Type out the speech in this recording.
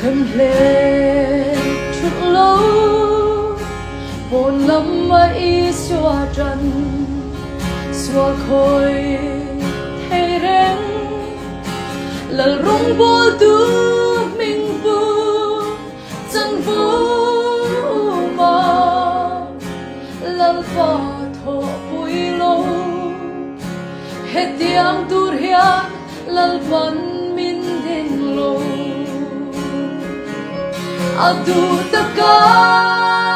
khâm lệ chút lâu buồn lắm ấy xóa trần xóa khôi thay rèn là rung bố tu mình vu chân vu mà lal pha thọ bụi lâu hết tiếng tu riêng lal văn min đến lâu adu takkan